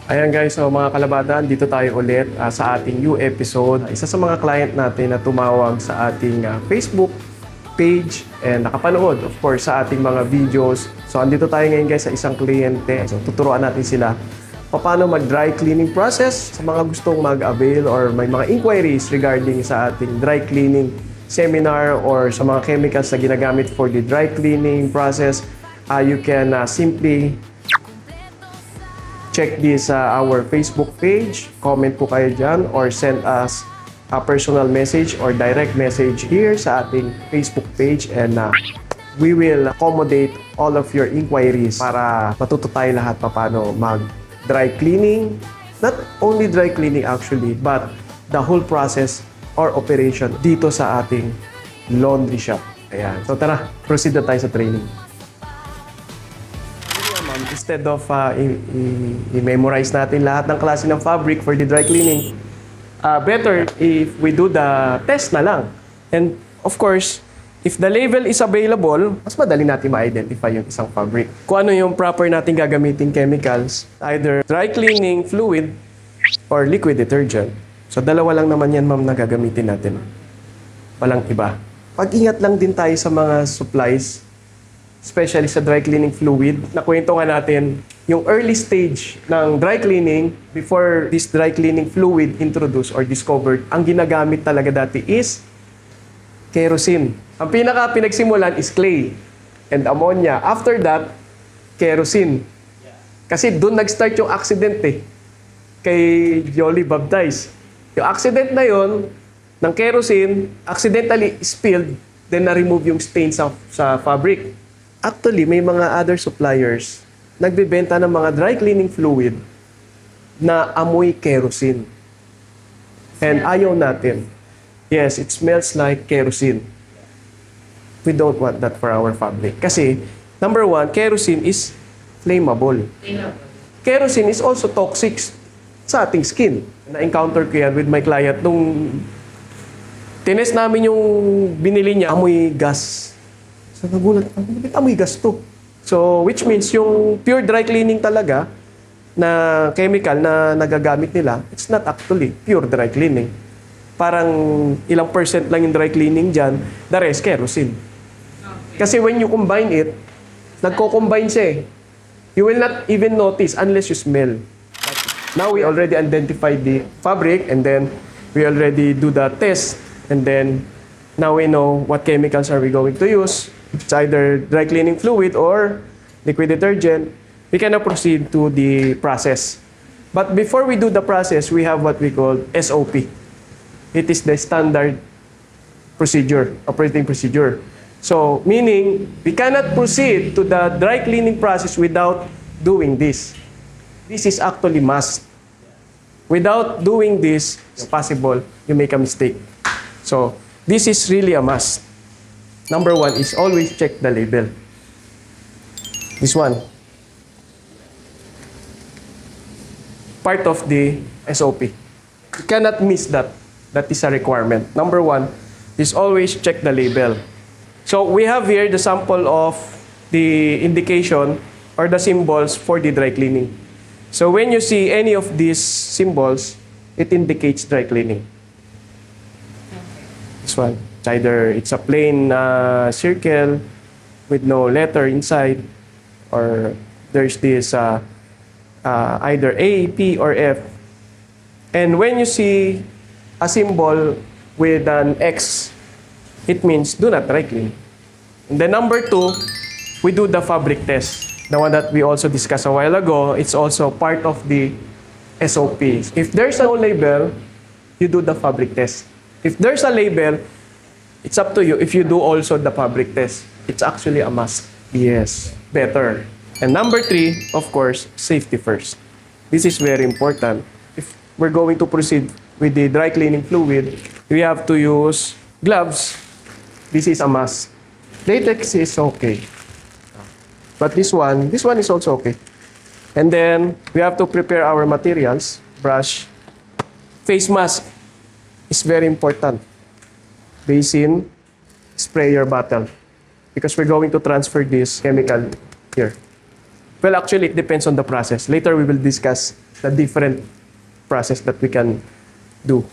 Ayan guys, so mga kalabatan, dito tayo ulit sa ating new episode. Isa sa mga client natin na tumawag sa ating Facebook page and nakapanood of course sa ating mga videos. So andito tayo ngayon guys sa isang kliyente. So tuturuan natin sila paano mag-dry cleaning process sa mga gustong mag-avail or may mga inquiries regarding sa ating dry cleaning seminar or sa mga chemicals na ginagamit for the dry cleaning process. You can simply check this our Facebook page, comment po kayo dyan, or send us a personal message or direct message here sa ating Facebook page and we will accommodate all of your inquiries para matuto tayo lahat paano mag-dry cleaning. Not only dry cleaning actually, but the whole process or operation dito sa ating laundry shop. Ayan. So tara, proceed na tayo sa training. Instead of i-memorize natin lahat ng klase ng fabric for the dry cleaning, better if we do the test na lang. And of course, if the label is available, mas madali natin ma-identify yung isang fabric. Kung ano yung proper natin gagamitin chemicals, either dry cleaning fluid or liquid detergent. So dalawa lang naman yan ma'am na gagamitin natin. Walang iba. Pag-ingat lang din tayo sa mga supplies, especially sa dry cleaning fluid. Nakwento nga natin yung early stage ng dry cleaning before this dry cleaning fluid introduced or discovered. Ang ginagamit talaga dati is kerosene. Ang pinagsimulan is clay and ammonia. After that, kerosene. Kasi doon nag-start yung accident kay Jolly Baptiste. Yung accident na yon ng kerosene, accidentally spilled, then na-remove yung stain sa fabric. Actually, may mga other suppliers nagbebenta ng mga dry cleaning fluid na amoy kerosene. And ayaw natin. Yes, it smells like kerosene. We don't want that for our fabric. Kasi, number one, kerosene is flammable. Kerosene is also toxic sa ating skin. Na-encounter ko yan with my client nung tinest namin yung binili niya, amoy gas. So nagulat ako, bakit amoy gas to? So which means yung pure dry cleaning talaga na chemical na nagagamit nila, it's not actually pure dry cleaning. Parang ilang percent lang yung dry cleaning dyan, the rest kerosene. Kasi when you combine it, nagko-combine siya . You will not even notice unless you smell. Now we already identified the fabric and then we already do the test and then now we know what chemicals are we going to use. It's either dry cleaning fluid or liquid detergent. We can now proceed to the process. But before we do the process, we have what we call SOP. It is the standard procedure, operating procedure. So, meaning, we cannot proceed to the dry cleaning process without doing this. This is actually must. Without doing this, it's possible you make a mistake. So, this is really a must. Number one is always check the label. This one. Part of the SOP. You cannot miss that. That is a requirement. Number one is always check the label. So we have here the sample of the indication or the symbols for the dry cleaning. So when you see any of these symbols, it indicates dry cleaning. This one. It's a plain circle with no letter inside, or there's this either A, P, or F. And when you see a symbol with an X, it means do not dry clean. And then number two, we do the fabric test. The one that we also discussed a while ago, it's also part of the SOP. If there's no label, you do the fabric test. If there's a label, it's up to you if you do also the fabric test. It's actually a must. Yes, better. And number three, of course, safety first. This is very important. If we're going to proceed with the dry cleaning fluid, we have to use gloves. This is a must. Latex is okay. But this one is also okay. And then, we have to prepare our materials. Brush. Face mask is very important. Basin, sprayer bottle. Because we're going to transfer this chemical here. Well, actually, it depends on the process. Later, we will discuss the different process that we can do.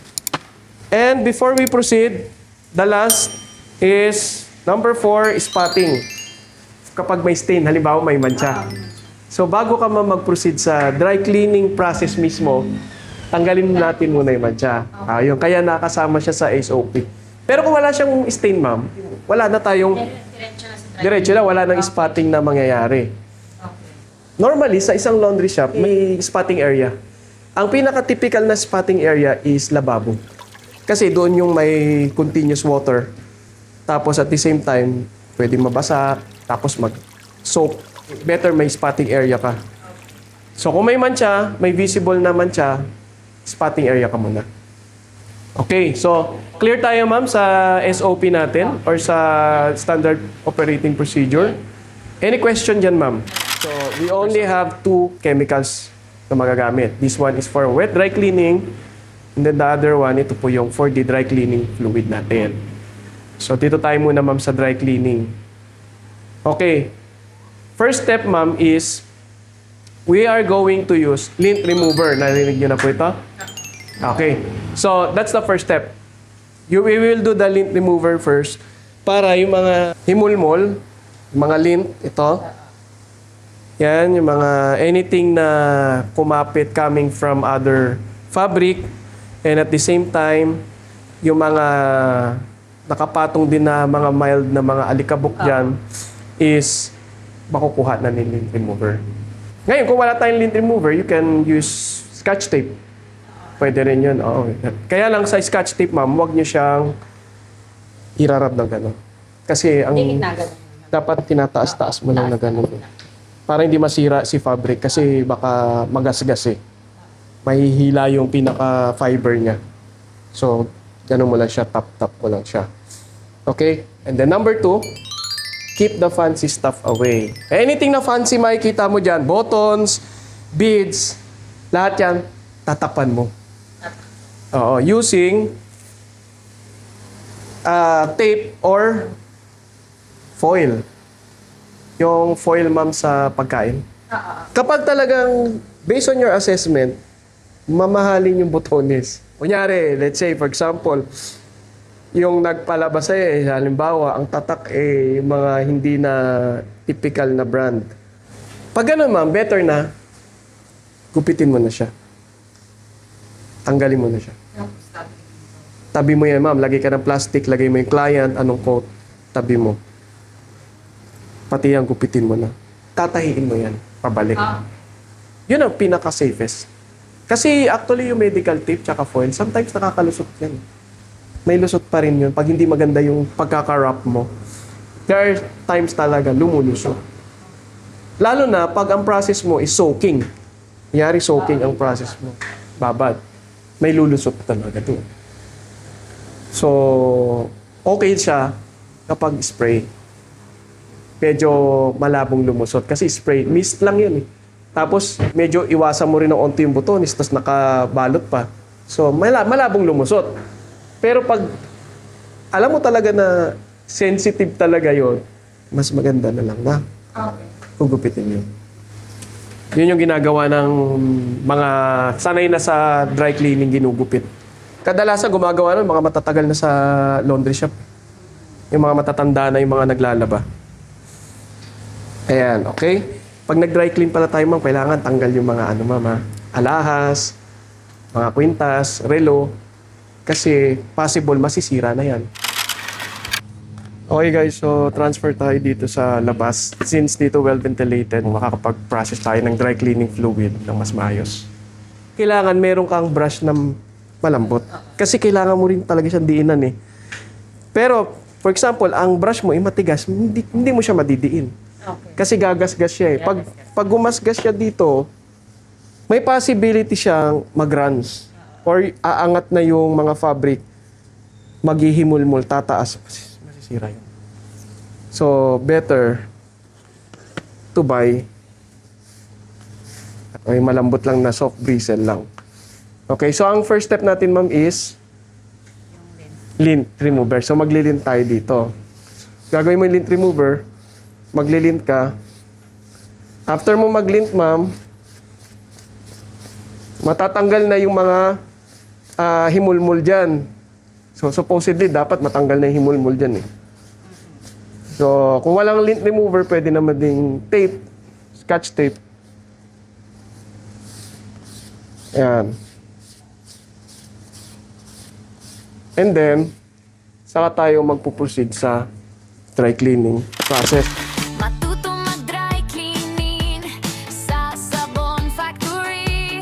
And before we proceed, the last is number 4, spotting. Kapag may stain, halimbawa may mancha. So, bago ka mag-proceed sa dry cleaning process mismo, tanggalin natin muna yung mancha. Ayun, kaya nakasama siya sa SOP. Pero kung wala siyang stain, ma'am, wala na tayong diretso na, wala nang spotting na mangyayari. Normally, sa isang laundry shop, may spotting area. Ang pinaka-typical na spotting area is lababo. Kasi doon yung may continuous water. Tapos at the same time, pwedeng mabasa, tapos mag-soak. Better may spotting area ka. So kung may mancha, may visible na mancha, spotting area ka muna. Okay, so clear tayo ma'am sa SOP natin or sa standard operating procedure. Any question dyan ma'am? So we only have 2 chemicals na magagamit. This one is for wet dry cleaning and then the other one, ito po yung for the dry cleaning fluid natin. So dito tayo muna ma'am sa dry cleaning. Okay, first step ma'am is we are going to use lint remover. Narinig nyo na po ito? Okay. So, that's the first step. We will do the lint remover first para yung mga himulmol, yung mga lint, ito. Yan, yung mga anything na kumapit coming from other fabric. And at the same time, yung mga nakapatong din na mga mild na mga alikabok dyan is makukuha na ng lint remover. Ngayon, kung wala tayong lint remover, you can use Scotch tape. Pwede rin yun. Oo. Kaya lang sa Scotch tape, ma'am, huwag nyo siyang irarab ng gano'n. Kasi ang dapat tinataas-taas mo lang na gano'n. Para hindi masira si fabric kasi baka magasgas eh. Mahihila yung pinaka-fiber niya. So, gano'n mo lang siya, tap-tap mo lang siya. Okay? And then number 2, keep the fancy stuff away. Anything na fancy makikita mo dyan, buttons, beads, lahat yan, tatapan mo. Oo, using tape or foil. Yung foil, ma'am, sa pagkain. Kapag talagang, based on your assessment, mamahalin yung butones. Kunyari, let's say, for example, yung nagpalabas halimbawa, ang tatak mga hindi na typical na brand. Pag gano'n, ma'am, better na, gupitin mo na siya. Tanggalin mo na siya. Tabi mo yan, ma'am. Lagay ka ng plastic, lagay mo yung client, anong coat, tabi mo. Pati yan, gupitin mo na. Tatahiin mo yan, pabalik. Yun ang pinaka-safest. Kasi actually yung medical tape tsaka foil, sometimes nakakalusot yan. May lusot pa rin yun pag hindi maganda yung pagkaka-wrap mo. There are times talaga lumulusot. Lalo na pag ang process mo is soaking. Nangyari soaking ang process mo. Babad. May lulusot talaga doon. So, okay siya kapag spray. Medyo malabong lumusot. Kasi spray, mist lang yun eh. Tapos, medyo iwasan mo rin ng onti yung butones, tapos nakabalot pa. So, malabong lumusot. Pero pag alam mo talaga na sensitive talaga yon, mas maganda na lang na hugupitin yun. Yun yung ginagawa ng mga sanay na sa dry cleaning, ginugupit. Kadalasan gumagawa nun, mga matatagal na sa laundry shop. Yung mga matatanda na yung mga naglalaba. Ayan, okay? Pag nag-dry clean pala tayo, ma'am, kailangan tanggal yung mga alahas, mga kwintas, relo. Kasi possible masisira na yan. Okay guys, so transfer tayo dito sa labas. Since dito well ventilated, makakapag-process tayo ng dry cleaning fluid ng mas maayos. Kailangan meron kang brush na malambot. Kasi kailangan mo rin talaga siyang diinan eh. Pero, for example, ang brush mo ay matigas, hindi mo siya madidiin. Okay. Kasi gagasgas siya eh. Pag gumasgas siya dito, may possibility siyang mag-runs. Or aangat na yung mga fabric, maghihimulmul, tataas. Masisira yun. So, better to buy ay malambot lang na soft bristle lang. Okay, so ang first step natin, ma'am, is lint remover. So, maglilint tayo dito. Gagawin mo yung lint remover, maglilint ka, After mo mag-lint, ma'am, matatanggal na yung mga himulmul dyan. So, supposedly, dapat matanggal na yung himulmul dyan eh. So, kung walang lint remover, pwede naman ding tape, scotch tape. Ayan. And then, saka tayo magpuproceed sa dry cleaning process. Matuto mag-dry cleaning sa Sabon Factory.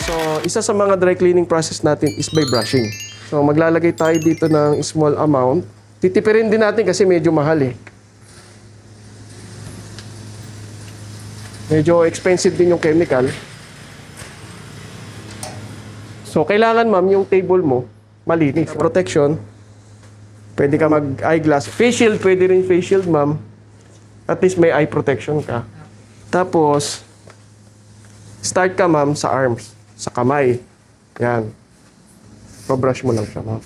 So, isa sa mga dry cleaning process natin is by brushing. So, maglalagay tayo dito ng small amount. Titipirin din natin kasi medyo mahal eh. Medyo expensive din yung chemical. So, kailangan ma'am, yung table mo, malinis. Protection. Pwede ka mag-eyeglass. Face shield, pwede rin face shield, ma'am. At least may eye protection ka. Tapos, start ka, ma'am, sa arms. Sa kamay. Yan. Pa-brush mo lang siya, ma'am.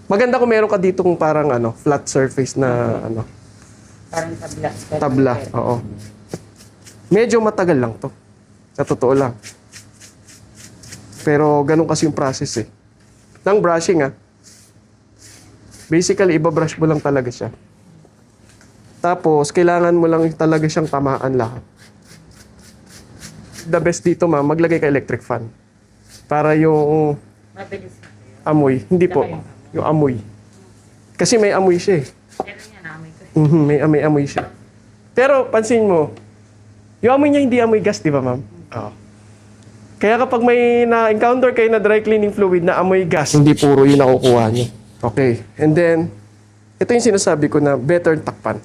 Maganda kung meron ka ditong parang flat surface na Parang tabla. tabla. Oo. Medyo matagal lang to. Sa totoo lang. Pero ganun kasi yung process eh. Ng brushing Basically, ibabrush mo lang talaga siya. Tapos, kailangan mo lang talaga siyang tamaan lahat. The best dito, ma'am, maglagay ka electric fan. Para yung Mabilis na. amoy. Hindi po. Yung amoy. Kasi may amoy siya eh. Pero yan, namin ko. May amoy siya. Pero, pansin mo, yung amoy niya hindi amoy gas, di ba, ma'am? Oo. Kaya kapag may na-encounter kayo na dry cleaning fluid na amoy gas, hindi puro yung nakukuha niyo. Okay. And then, ito yung sinasabi ko na better takpan.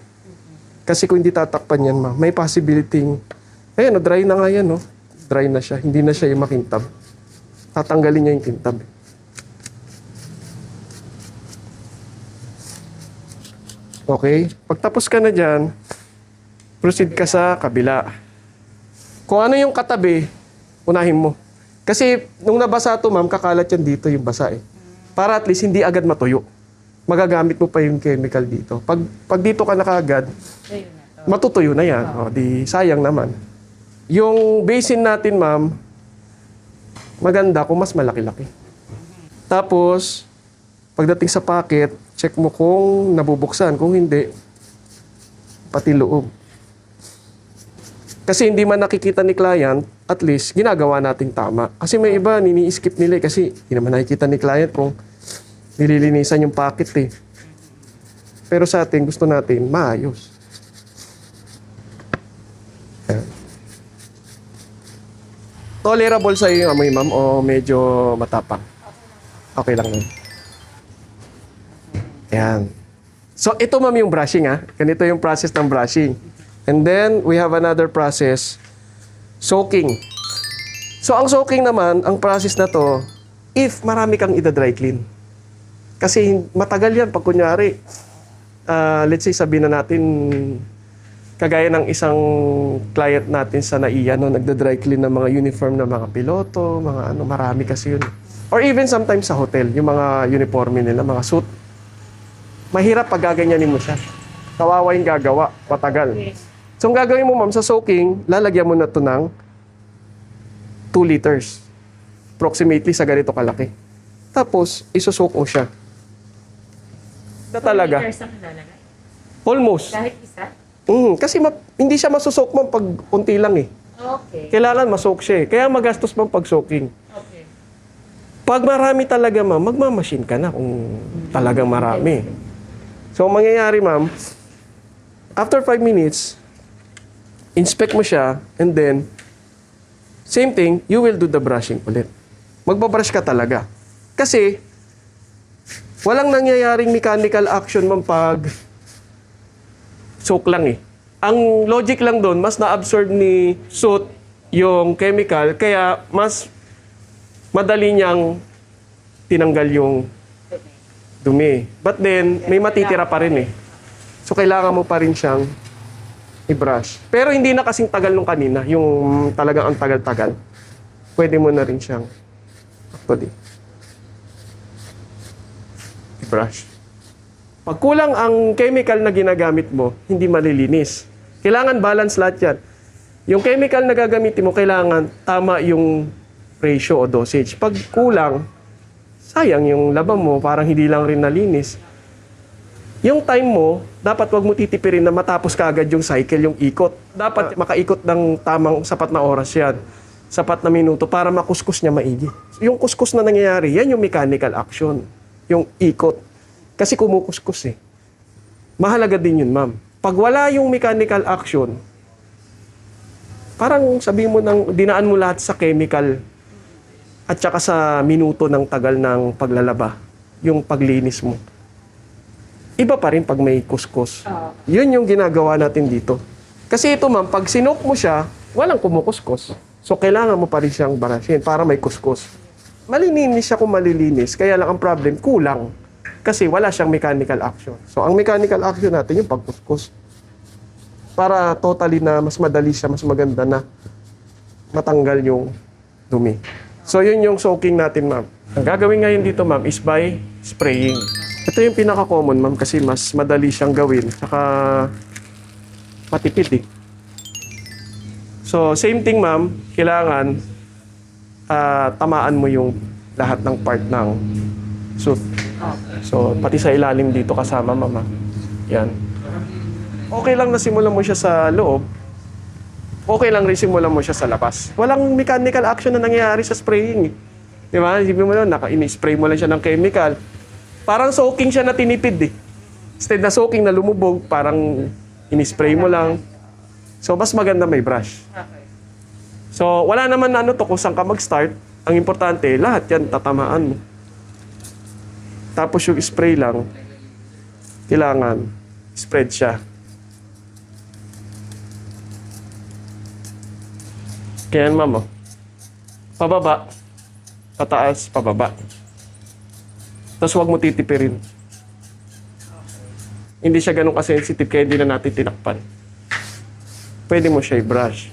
Kasi kung hindi tatakpan yan, ma'am, may possibility, ayun, dry na nga yan, no? Dry na siya. Hindi na siya yung makintab. Tatanggalin niya yung kintab. Okay. Pagtapos ka na dyan, proceed ka sa kabila. Kung ano yung katabi, unahin mo. Kasi nung nabasa to, ma'am, kakalat yan dito yung basa eh. Para at least hindi agad matuyo. Magagamit mo pa yung chemical dito. Pag dito ka na kaagad, Ayun na to. matutuyo na yan. O, di sayang naman. Yung basin natin, ma'am, maganda kung mas malaki-laki. Tapos, pagdating sa packet, check mo kung nabubuksan. Kung hindi, pati loob. Kasi hindi man nakikita ni client, at least ginagawa nating tama. Kasi may iba, nini-skip nila eh, kasi hindi naman nakikita ni client kung nililinisan yung packet eh. Pero sa atin, gusto natin maayos. Ayan. Tolerable sa iyo yung amoy, ma'am, o medyo matapang? Okay lang yun. Ayan. So, ito, ma'am, yung brushing, Ganito yung process ng brushing. And then, we have another process, soaking. So, ang soaking naman, ang process na to, if marami kang ida-dry clean. Kasi matagal yan pag kunyari, let's say sabihin na natin, kagaya ng isang client natin sa NAIA, nagda-dry clean ng mga uniform ng mga piloto, mga marami kasi yun. Or even sometimes sa hotel, yung mga uniforme nila, mga suit. Mahirap pag gaganyanin mo siya. Kawawa yung gagawa, matagal. So, ang gagawin mo, ma'am, sa soaking, lalagyan mo na ito ng 2 liters. Approximately sa ganito kalaki. Tapos, isosoak mo siya. Na talaga. Liters ang lalagay. Almost. Kahit isa? Kasi hindi siya masusok, ma'am, pag unti lang eh. Okay. Kailangan masoak siya eh. Kaya magastos, ma'am, pag soaking. Okay. Pag marami talaga, ma'am, magmamachine ka na kung talagang marami. So, ang mangyayari, ma'am, after 5 minutes, inspect mo siya, and then, same thing, you will do the brushing ulit. Magbabrush ka talaga. Kasi, walang nangyayaring mechanical action man pag soak lang eh. Ang logic lang doon, mas na-absorb ni suit yung chemical, kaya mas madali niyang tinanggal yung dumi. But then, may matitira pa rin eh. So, kailangan mo pa rin siyang i-brush. Pero hindi na kasing tagal nung kanina, yung talagang ang tagal-tagal. Pwede mo na rin siyang actually i-brush. Pag kulang ang chemical na ginagamit mo, hindi malilinis. Kailangan balance lahat yan. Yung chemical na gagamitin mo, kailangan tama yung ratio o dosage. Pag kulang, sayang yung laban mo, parang hindi lang rin nalinis. Yung time mo, dapat wag mo titipirin na matapos ka agad yung cycle, yung ikot. Dapat makaikot ng tamang sapat na oras yan. Sapat na minuto para makuskus niya maigi. Yung kuskus na nangyayari, yan yung mechanical action. Yung ikot. Kasi kumukuskus eh. Mahalaga din yun, ma'am. Pag wala yung mechanical action, parang sabihin mo dinaan mo lahat sa chemical at saka sa minuto ng tagal ng paglalaba, yung paglinis mo. Iba pa rin pag may kuskus. Yun yung ginagawa natin dito. Kasi ito ma'am, pag sinok mo siya, walang kumukuskus. So kailangan mo pa rin siyang barasin para may kuskus. Malilinis siya kung malilinis, kaya lang ang problem, kulang. Kasi wala siyang mechanical action. So ang mechanical action natin yung pagkuskus. Para totally na mas madali siya, mas maganda na matanggal yung dumi. So yun yung soaking natin, ma'am. Ang gagawin ngayon dito, ma'am, is by spraying. Ito yung pinaka-common, ma'am, kasi mas madali siyang gawin. Saka matipid eh. So same thing, ma'am, kailangan tamaan mo yung lahat ng part ng suit. So pati sa ilalim dito kasama, ma'am. Yan. Okay lang na simulan mo siya sa loob. Okay lang rin simulan mo siya sa labas. Walang mechanical action na nangyayari sa spraying. Di ba? Isipin mo lang, ini-spray mo lang siya ng chemical. Parang soaking siya na tinipid eh. Instead na soaking na lumubog, parang ini-spray mo lang. So, mas maganda may brush. So, wala naman na to kung saan ka mag-start. Ang importante, lahat yan tatamaan mo. Tapos yung spray lang, kailangan spread siya. Kaya yan, ma'am, oh. Pababa, pataas, pababa. Tapos huwag mo titipirin. Hindi siya ganun ka-sensitive, kaya hindi na natin tinakpan. Pwede mo siya i-brush.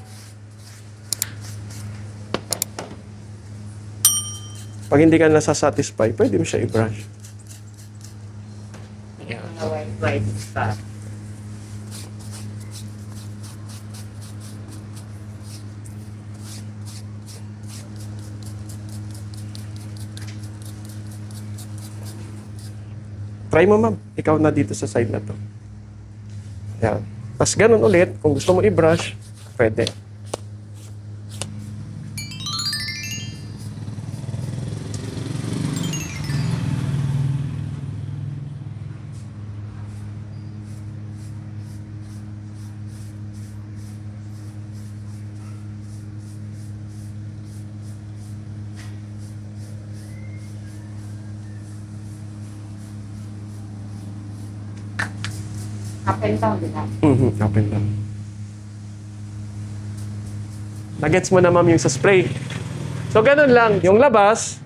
Pag hindi ka nasasatisfy, pwede mo siya i-brush. White pa. Try mo, ma'am. Ikaw na dito sa side na to. Yan. Tapos ganun ulit. Kung gusto mo i-brush, pwede. Up and down, di ba? Up and down. Nagets mo na, ma'am, yung sa spray. So, ganun lang. Yung labas,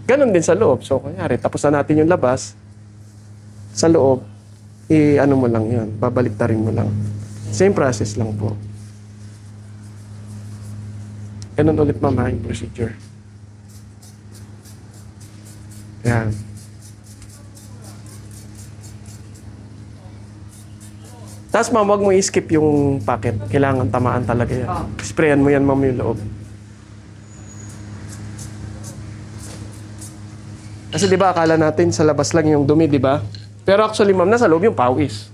ganun din sa loob. So, kunyari, tapos na natin yung labas. Sa loob, ano mo lang yan. Babaliktarin mo lang. Same process lang po. Ganun ulit, ma'am, yung procedure. Yan. Tapos, ma'am, wag mo i-skip yung packet. Kailangan tamaan talaga yan. Sprayan mo yan, ma'am, yung loob. Kasi di ba, akala natin sa labas lang yung dumi, di ba? Pero actually, ma'am, nasa loob yung pawis.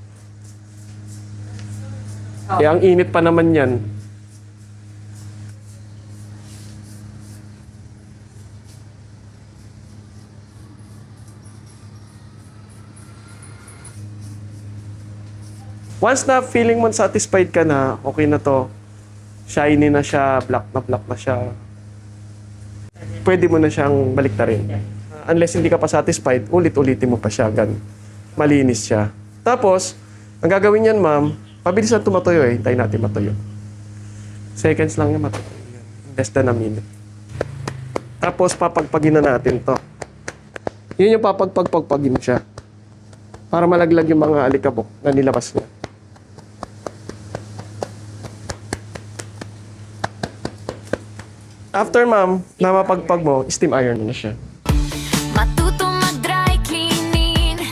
Kaya ang init pa naman yan. Once na feeling mo satisfied ka na, okay na to, shiny na siya, black na siya, pwede mo na siyang baliktarin. Unless hindi ka pa satisfied, ulit-ulitin mo pa siya, malinis siya. Tapos, ang gagawin yan, ma'am, mabilis na tumatuyo eh, tayo natin matuyo. Seconds lang yung matutuyo. Less than a minute. Tapos, papagpagin na natin to. Yun yung papagpagpagin siya. Para malaglag yung mga alikabok na nilabas niya. After, ma'am, na mapagpag mo, steam iron mo na siya. Matuto mag-dry cleaning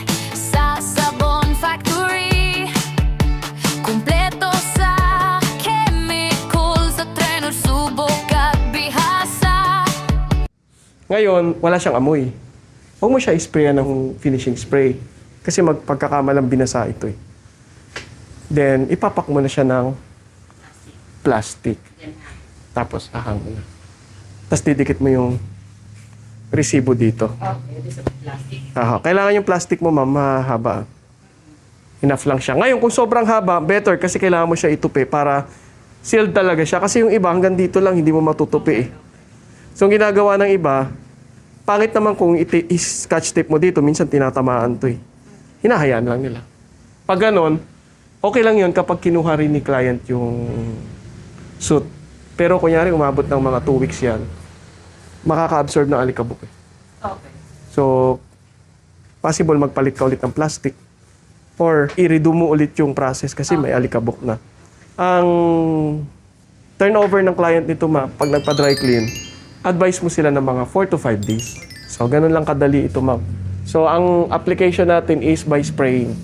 Ngayon, wala siyang amoy. Huwag mo siya isprayan ng finishing spray. Kasi magpagkakamalang binasa ito eh. Then, ipapak mo na siya ng plastic. Yan na. Tapos, ahang mo na. Tapos, didikit mo yung resibo dito. Okay, this is plastic. Kailangan yung plastic mo, ma'am, mahaba. Enough lang siya. Ngayon, kung sobrang haba, better kasi kailangan mo siya itupi para sealed talaga siya. Kasi yung iba, hanggang dito lang, hindi mo matutupi eh. So, ang ginagawa ng iba, pangit naman kung i-scotch tape mo dito, minsan tinatamaan to eh. Hinahayaan lang nila. Pag ganon, okay lang yun kapag kinuha rin ni client yung suit. Pero kunyari, umabot ng mga 2 weeks yan, makaka-absorb ng alikabok eh. Okay. So, possible magpalit ka ulit ng plastic or i-redo mo ulit yung process kasi may alikabok na. Ang turnover ng client nito, ma'am, pag nagpa-dry clean, advise mo sila ng mga 4 to 5 days. So, ganun lang kadali ito, ma'am. So, ang application natin is by spraying.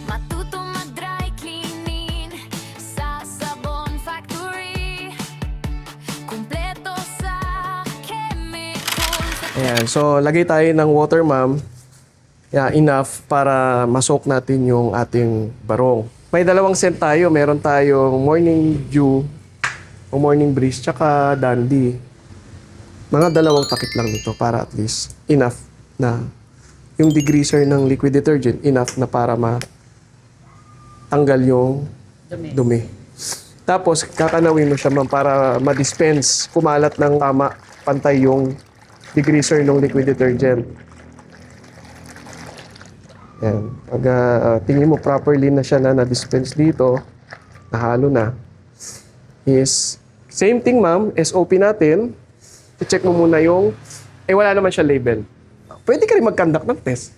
Matuto mag-dry cleaning sa Sabon Factory. Kumpleto sa chemicals. Ayan. So, lagay tayo ng water, ma'am. Yeah, enough para masok natin yung ating barong. May dalawang scent tayo. Meron tayong Morning Dew o Morning Breeze, tsaka Dandy. Mga dalawang takip lang nito para at least enough na yung degreaser ng liquid detergent, enough na para matanggal yung dumi. Tapos, kakanawin mo siya, ma'am, para ma-dispense, kumalat ng tama, pantay yung degreaser ng liquid detergent. Yan. Pag tingin mo properly na siya na na-dispense dito, nahalo na, is same thing, ma'am, SOP natin, i-check mo muna yung, wala naman siya label. Pwede ka rin mag-conduct ng test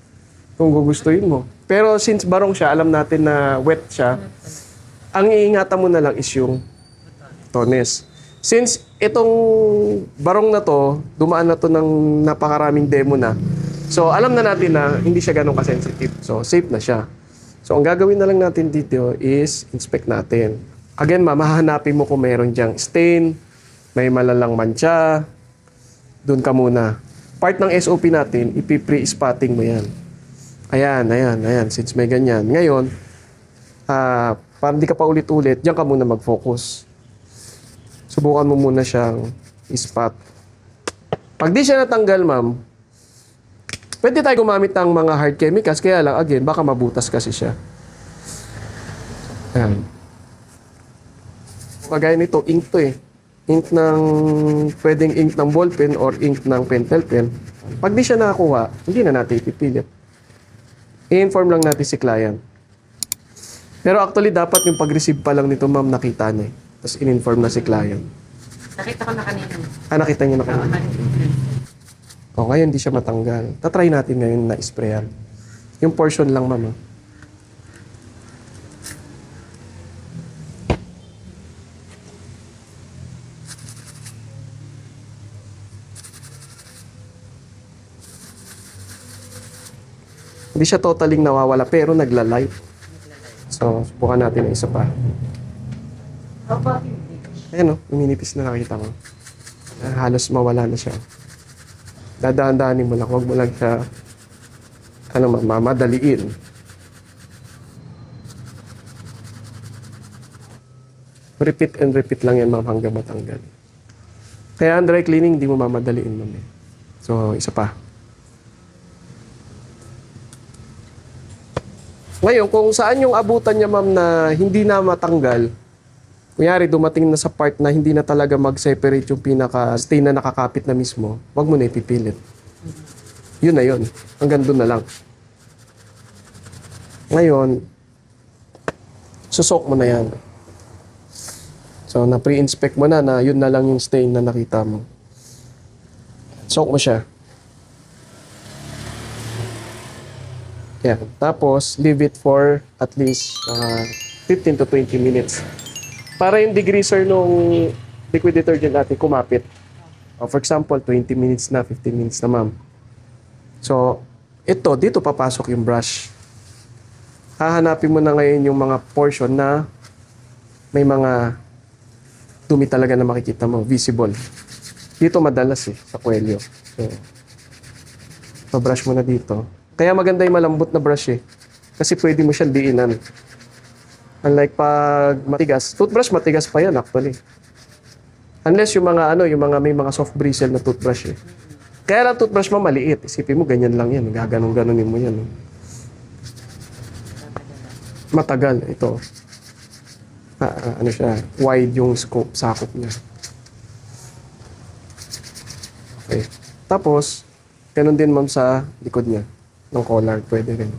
kung gugustuhin mo. Pero since barong siya, alam natin na wet siya, ang iingatan mo na lang is yung tones. Since itong barong na to, dumaan na to ng napakaraming demo na, so alam na natin na hindi siya ganun ka-sensitive. So safe na siya. So ang gagawin na lang natin dito is inspect natin. Again, ma'am, hahanapin mo kung meron diyang stain, may malalang mancha, doon ka muna. Part ng SOP natin, ipi-pre-spotting mo yan. Ayan. Since may ganyan. Ngayon, para hindi ka pa ulit-ulit, diyan ka muna mag-focus. Subukan mo muna siyang spot. Pag di siya natanggal, ma'am, pwede tayo gumamit ng mga hard chemicals, kaya lang, again, baka mabutas kasi siya. Ayan. Kagaya nito, ink to eh. Ink ng, pwedeng ink ng ballpen or ink ng pentel pen. Pag di siya nakakuha, hindi na natin ipipilit. I-inform lang natin si client. Pero actually, dapat yung pag-receive pa lang nito, ma'am, nakita niya. Tapos in-inform na si client. Nakita ko na kanina. Nakita niyo na kanina. Ngayon di siya matanggal. Tatry natin ngayon na sprayan. Yung portion lang, ma'am. Hindi siya totaling nawawala, pero nagla-light. So, subukan natin na isa pa. Ayan o, uminipis na nakita mo. Halos mawala na siya. Dadaan-daanin mo lang, huwag mo lang siya mamadaliin. Repeat and repeat lang yan, ma'am, hanggang matanggal. Kaya ang dry cleaning, hindi mo mamadaliin, ma'am. So, isa pa. Ngayon, kung saan yung abutan niya, ma'am, na hindi na matanggal, kunyari, dumating na sa part na hindi na talaga mag-separate yung pinaka-stain na nakakapit na mismo, wag mo na ipipilit. Yun na yun. Hanggang doon na lang. Ngayon, susok mo na yan. So, na-pre-inspect mo na yun na lang yung stain na nakita mo. Soak mo siya. Yan. Tapos, leave it for at least 15 to 20 minutes. Para yung degreaser nung liquid detergent natin kumapit. For example, 20 minutes na, 15 minutes na, ma'am. So, dito papasok yung brush. Hahanapin mo na ngayon yung mga portion na may mga dumi talaga na makikita mo, visible. Dito madalas sa kwelyo. So, pa-brush mo na dito. Kaya maganda yung malambot na brush Kasi pwede mo siyang diinan. Unlike pag matigas, toothbrush matigas pa yan actually. Unless yung mga may mga soft bristle na toothbrush Kaya lang toothbrush mo maliit. Isipin mo ganyan lang yan. Gaganong-ganonin mo yan. Matagal ito. Wide yung scope, sakop niya. Okay. Tapos, ganun din ma'am sa likod niya. Ng collar, pwede rin.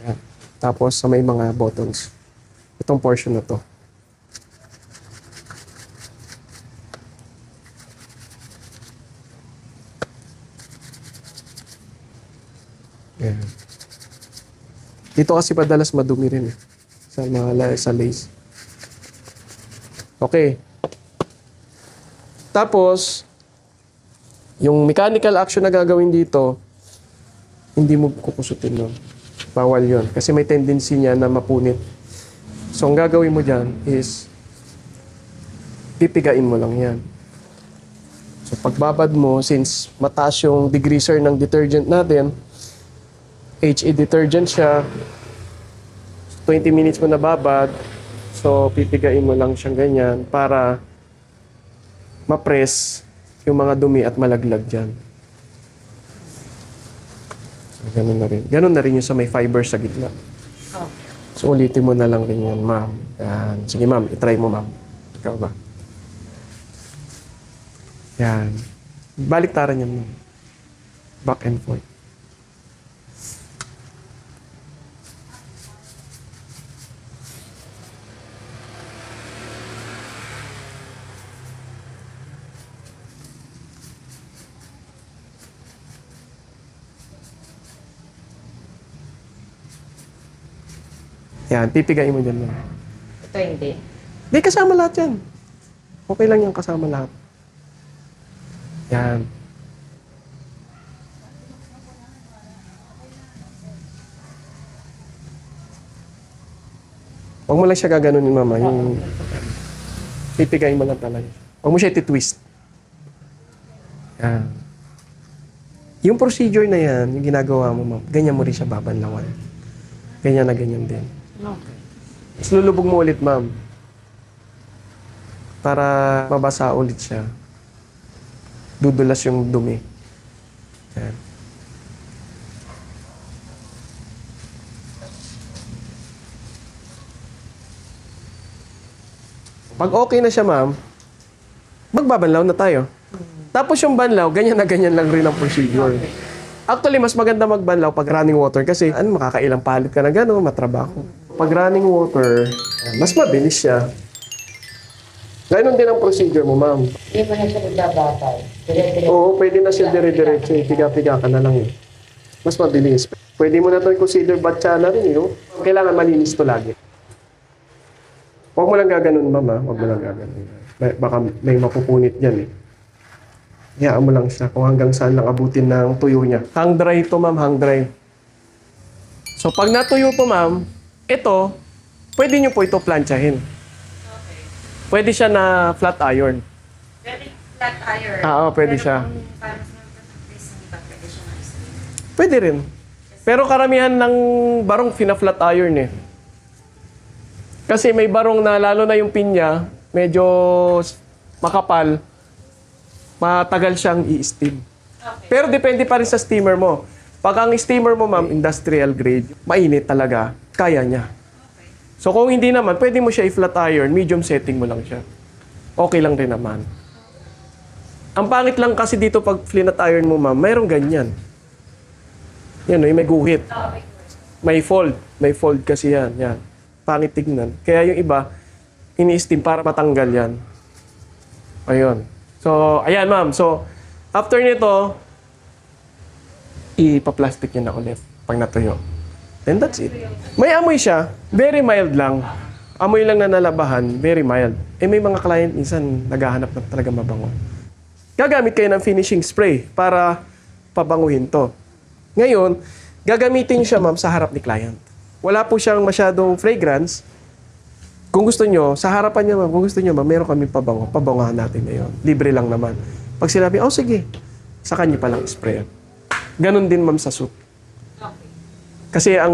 Ayan. Tapos, sa may mga buttons. Itong portion na to. Ayan. Dito kasi madalas madumi rin sa mga sa lace. Okay. Tapos, yung mechanical action na gagawin dito, hindi mo kukusutin nun. Bawal yon kasi may tendency niya na mapunit. So, ang gagawin mo dyan is pipigain mo lang yan. So, pagbabad mo, since mataas yung degreaser ng detergent natin, HA detergent siya, 20 minutes mo nababad, so pipigain mo lang siyang ganyan para ma-press yung mga dumi at malaglag dyan. So, ganun na rin. Ganun na rin yung sa may fiber sa gitna. So, ulitin mo na lang rin yan, ma'am. Yan. Sige, ma'am. I-try mo, ma'am. Ikaw ba? Yan. Baliktaran yan, ma'am. Back and forth. Yan, pipigain mo dyan, ma'am. Ito hindi. Hindi, kasama lahat yan. Okay lang yung kasama lahat. Yan. Huwag mo lang siya gaganunin, mama. Yung pipigain mo lang talaga. Huwag mo siya iti-twist. Yan. Yung procedure na yan, yung ginagawa mo, ma'am, ganyan mo rin siya babanlawan. Ganyan na ganyan din. Okay. Tapos lulubog mo ulit, ma'am. Para mabasa ulit siya. Dudulas yung dumi. Yan. Pag okay na siya, ma'am, magbabanlaw na tayo. Tapos yung banlaw, ganyan na ganyan lang rin ang procedure. Actually, mas maganda magbanlaw pag running water kasi makakailang palit ka na gano'n, matrabaho. Pag running water, mas mabilis siya. Ganon din ang procedure mo, ma'am. Hindi mo na siya magbabatay. Dire-dire. Oo, pwede na siya dire-diretso. Piga-piga ka na lang Mas mabilis. Pwede mo na ito consider batcha na rin, Kailangan malinis to lagi. Huwag mo lang gaganon, ma'am, ha? Huwag mo lang gaganon. Baka may mapupunit dyan, Hayaan mo lang siya kung hanggang saan lang abutin ng tuyo niya. Hang dry ito, ma'am, hang dry. So, pag natuyo po, ma'am, ito, pwede nyo po ito planchahin. Okay. Pwede siya na flat iron. Very flat iron. Oo, pwede siya. Kung parang sa hindi ba pwede siya na-steam? Pwede rin. Pero karamihan ng barong fina-flat iron Kasi may barong na lalo na yung pinya, medyo makapal, matagal siyang i-steam. Okay. Pero depende pa rin sa steamer mo. Pag ang steamer mo, ma'am, industrial grade, mainit talaga, kaya niya. So kung hindi naman, pwede mo siya i-flat iron, medium setting mo lang siya. Okay lang rin naman. Ang pangit lang kasi dito pag flat iron mo, ma'am, mayroong ganyan. Yan, may guhit. May fold. May fold kasi yan. Yan. Pangit tignan. Kaya yung iba, ini-steam para matanggal yan. Ayun. So, ayan, ma'am. So, after nito, ipa-plastic niya na ulit pag natuyo. Then that's it. May amoy siya. Very mild lang. Amoy lang na nalabahan. Very mild. May mga client minsan naghahanap na talaga mabango. Gagamit kayo ng finishing spray para pabanguhin to. Ngayon, Gagamitin siya, ma'am, sa harap ni client. Wala po siyang masyadong fragrance. Kung gusto nyo, sa harapan niya, ma'am, kung gusto nyo, ma'am, meron kami pabango. Pabangohan natin ngayon. Libre lang naman. Pag sinabi, oh, sige, sa kanya palang spray. Ganon din, ma'am, sa suit. Okay. Kasi ang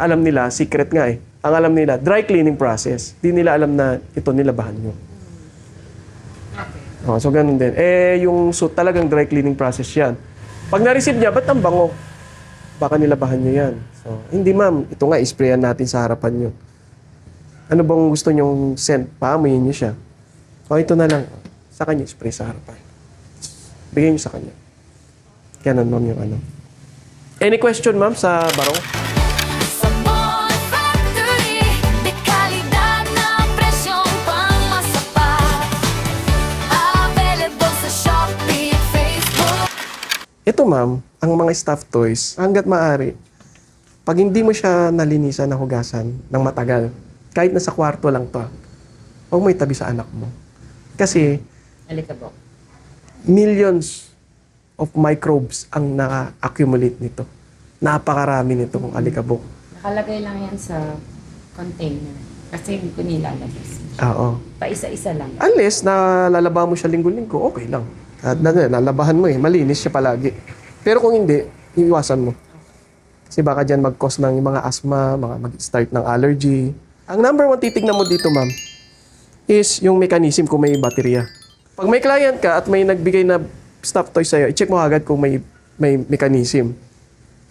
alam nila, secret nga eh. Ang alam nila, dry cleaning process. Di nila alam na ito nilabahan nyo. Okay. Oh, so ganun din. Yung suit talagang dry cleaning process yan. Pag na-receive niya, ba't ang bango? Baka nilabahan nyo yan. So, hindi ma'am, ito nga, isprayan natin sa harapan nyo. Ano bang gusto nyong scent? Paamuyin nyo siya. O, ito na lang. Sa kanya, spray sa harapan. Bigyan nyo sa kanya. Ganun, ma'am, yung ano. Any question, ma'am, sa barong? Sabon Factory, de kalidad na presyong pangmasapat. Available sa Shopee at Facebook. Ito, ma'am, ang mga stuffed toys, hanggat maaari, pag hindi mo siya nalinisan na hugasan ng matagal, kahit nasa kwarto lang to, huwag mo itabi sa anak mo. Kasi, Alikabok. millions of microbes ang naka-accumulate nito. Napakarami nito kung alikabok. Nakalagay lang yan sa container. Kasi hindi ko nilalabas. Oo. Pa-isa-isa lang. Unless na lalaba mo siya linggo-linggo, okay lang. At lalabahan mo malinis siya palagi. Pero kung hindi, iiwasan mo. Kasi baka dyan mag-cause ng mga asthma, mag-start ng allergy. Ang number one titignan mo dito, ma'am, is yung mechanism kung may baterya. Pag may client ka at may nagbigay na stuffed toy sa'yo, i-check mo agad kung may mechanism.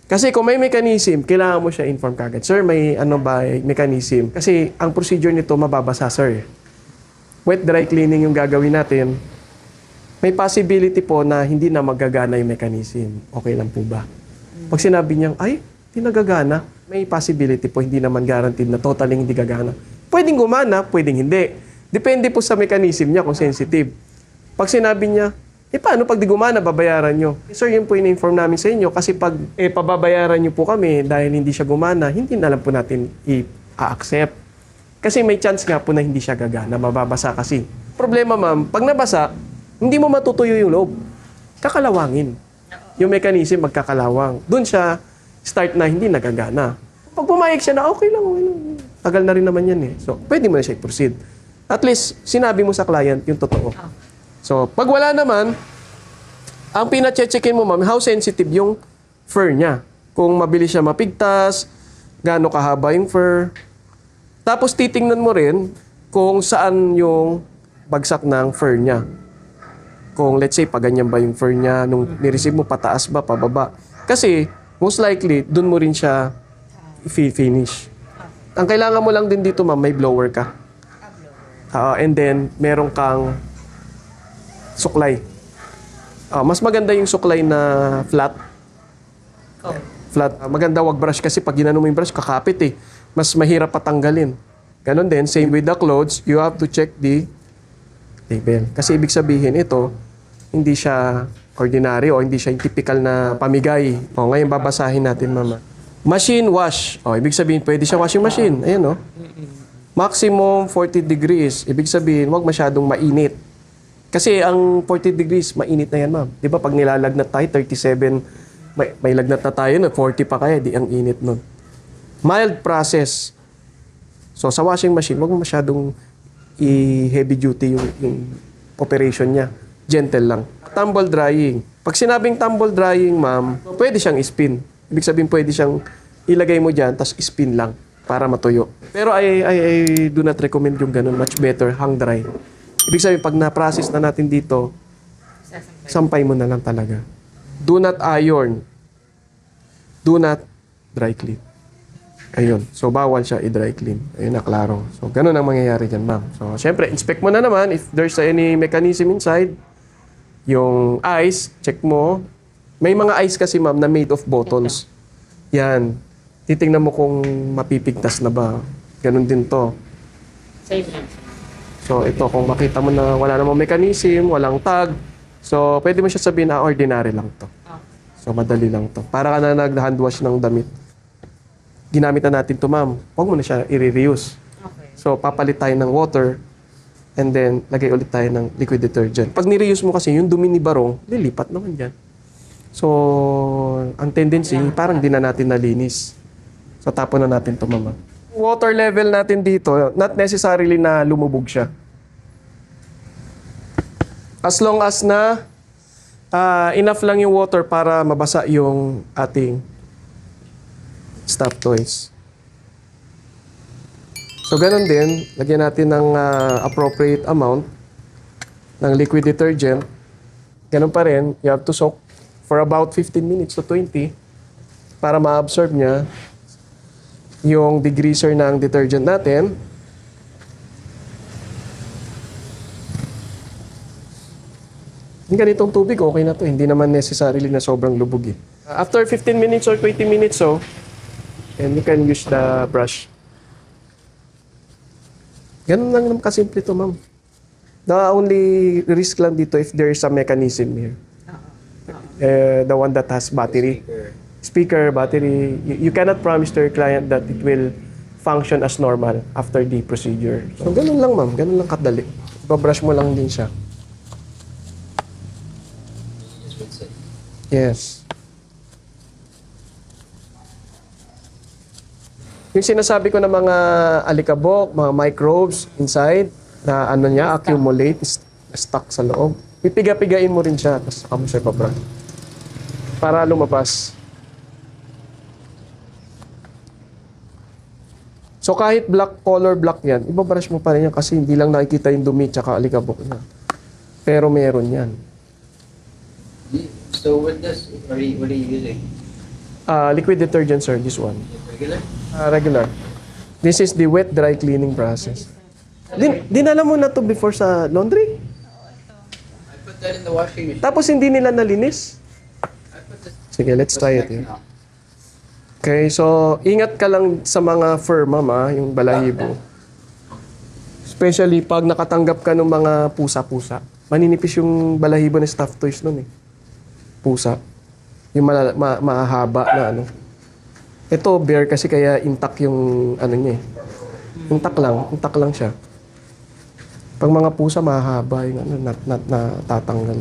Kasi kung may mechanism, kailangan mo siya inform kagad. Sir, may ano ba mechanism? Kasi ang procedure nito mababasa, sir. Wet dry cleaning yung gagawin natin. May possibility po na hindi na magagana yung mechanism. Okay lang po ba? Pag sinabi niyang, ay, hindi nagagana, may possibility po, hindi naman guaranteed na totally hindi gagana. Pwedeng gumana, pwedeng hindi. Depende po sa mechanism niya kung sensitive. Pag sinabi niya, paano pag di gumana, babayaran nyo? Sir, yun po in-inform namin sa inyo kasi pag pababayaran nyo po kami dahil hindi siya gumana, hindi na lang po natin i-accept. Kasi may chance nga po na hindi siya gagana, mababasa kasi. Problema, ma'am, pag nabasa, hindi mo matutuyo yung loob. Kakalawangin. Yung mechanism magkakalawang. Doon siya start na hindi nagagana. Pag pumayag siya na okay lang. Tagal na rin naman yan eh. So, pwede mo na siya i-proceed. At least, sinabi mo sa client yung totoo. So, pag wala naman, ang pina-checkin mo, ma'am, how sensitive yung fur niya. Kung mabilis siya mapigtas, gaano kahaba yung fur. Tapos, titingnan mo rin kung saan yung bagsak ng fur niya. Kung let's say, paganyan ba yung fur niya, nung nireceive mo, pataas ba, pababa. Kasi, most likely, dun mo rin siya i-finish. Ang kailangan mo lang din dito, ma'am, may blower ka. And then, meron kang suklay. Mas maganda yung suklay na flat. Flat. Maganda wag brush kasi pag ginano mo yung brush, kakapit eh. Mas mahirap patanggalin. Ganon din, same with the clothes, you have to check the label. Kasi ibig sabihin ito, hindi siya ordinary o hindi siya yung typical na pamigay. Ngayon babasahin natin, mama. Machine wash. Ibig sabihin, pwede siya washing machine. Ayan, Maximum 40 degrees. Ibig sabihin, wag masyadong mainit. Kasi ang 40 degrees, mainit na yan, ma'am. Di ba, pag nilalagnat tayo, 37, may lagnat na tayo, 40 pa kaya, di ang init nun. Mild process. So, sa washing machine, wag masyadong i-heavy duty yung operation niya. Gentle lang. Tumble drying. Pag sinabing tumble drying, ma'am, pwede siyang spin. Ibig sabihin, pwede siyang ilagay mo dyan, tapos spin lang para matuyo. Pero I do not recommend yung ganun. Much better, hang dry. Ibig sabihin, pag na-process na natin dito, sampay mo na lang talaga. Do not iron. Do not dry clean. Ayun. So, bawal siya i-dry clean. Ayun na, klaro. So, ganun ang mangyayari dyan, ma'am. So, syempre, inspect mo na naman if there's any mechanism inside. Yung ice, check mo. May mga ice kasi, ma'am, na made of buttons. Yan. Titingnan mo kung mapipigtas na ba. Ganun din to. Save lang. So, ito, kung makita mo na wala namang mechanism, walang tag, so, pwede mo siya sabihin na ordinary lang to. So, madali lang to. Para ka na nag-hand wash ng damit. Ginamit na natin to, ma'am. Huwag mo na siya i-reuse. Okay. So, papalit tayo ng water and then, lagay ulit tayo ng liquid detergent. Pag ni-reuse mo kasi, yung dumi ni barong, lilipat naman dyan. So, ang tendency, parang di na natin nalinis. So, tapon na natin ito, mama. Water level natin dito, not necessarily na lumubog siya. As long as na enough lang yung water para mabasa yung ating stuffed toys. So, ganun din, lagyan natin ng appropriate amount ng liquid detergent. Ganun pa rin, you have to soak for about 15 minutes to 20 para ma-absorb niya yung degreaser ng detergent natin. Yung ganitong tubig, okay na to. Hindi naman necessarily na sobrang lubog eh. After 15 minutes or 20 minutes, so, and you can use the brush. Ganun lang naman kasimple to, ma'am. The only risk lang dito if there is a mechanism here. The one that has battery. Speaker, battery. You cannot promise to your client that it will function as normal after the procedure. So, ganun lang, ma'am. Ganun lang kadali. Ibabrush mo lang din siya. Yes. Yung sinasabi ko na mga alikabok, mga microbes inside, na ano niya, accumulate, stuck sa loob. Pipiga-pigain mo rin siya, tapos saka mo siya ibabrush. Para lumabas. So kahit black, color black yan, ibabrush mo pa rin yan kasi hindi lang nakikita yung dumi tsaka alikabok niya. Pero meron yan. So with this, what are you using? Liquid detergent, sir, this one. Regular? Regular. This is the wet dry cleaning process. Dinala mo na to before sa laundry? I put that in the washing machine. Tapos hindi nila nalinis? I put this Sige, let's try it here. now. Okay, so ingat ka lang sa mga fur, mama, yung balahibo. Especially pag nakatanggap ka ng mga pusa-pusa. Maninipis yung balahibo ng stuffed toys nun eh. Pusa. Yung mahaba na ano. Ito, bear kasi kaya intact yung ano niya eh. Intact lang siya. Pag mga pusa, mahaba yung ano, natatanggal.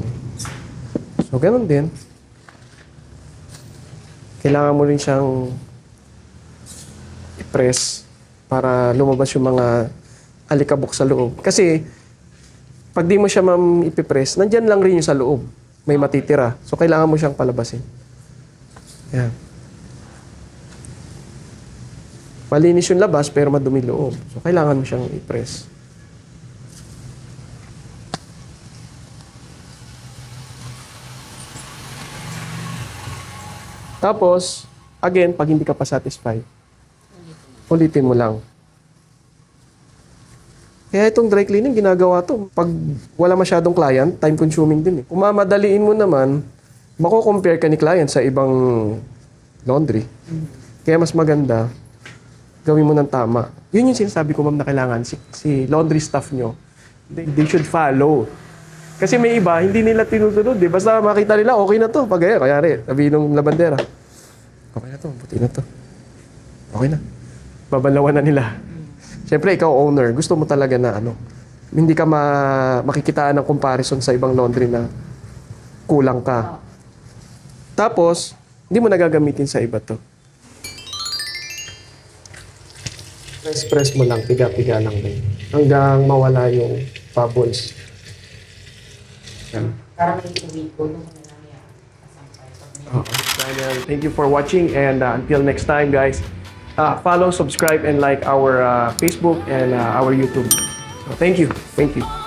So, ganun din. Kailangan mo rin siyang i-press para lumabas yung mga alikabok sa loob. Kasi, pag di mo siya ipipress, nandyan lang rin yung sa loob. May matitira. So, kailangan mo siyang palabasin. Yan. Malinis yung labas, pero madumi loob. So, kailangan mo siyang i-press. Tapos, again, pag hindi ka pa satisfied, ulitin mo lang. Kaya itong dry cleaning, ginagawa to. Pag wala masyadong client, time consuming din eh. Kung mamadaliin mo naman, mako-compare ka ni client sa ibang laundry. Kaya mas maganda, gawin mo ng tama. Yun yung sinasabi ko, ma'am, na kailangan si laundry staff nyo, they should follow. Kasi may iba, hindi nila tinusunod eh. Basta makita nila, okay na to. Pag kayari, sabihin ng labandera, okay na to, buti na to. Okay na. Babalawan na nila. Siyempre, ikaw owner, gusto mo talaga na ano, hindi ka makikitaan ng comparison sa ibang laundry na kulang ka. Tapos, hindi mo nagagamitin sa iba to. Press mo lang, piga-piga lang din. Hanggang mawala yung bubbles. Yan. Para may tumiko nung lang yan. Kasampay. Thank you for watching and until next time, guys, follow, subscribe, and like our Facebook and our YouTube. So, thank you. Thank you.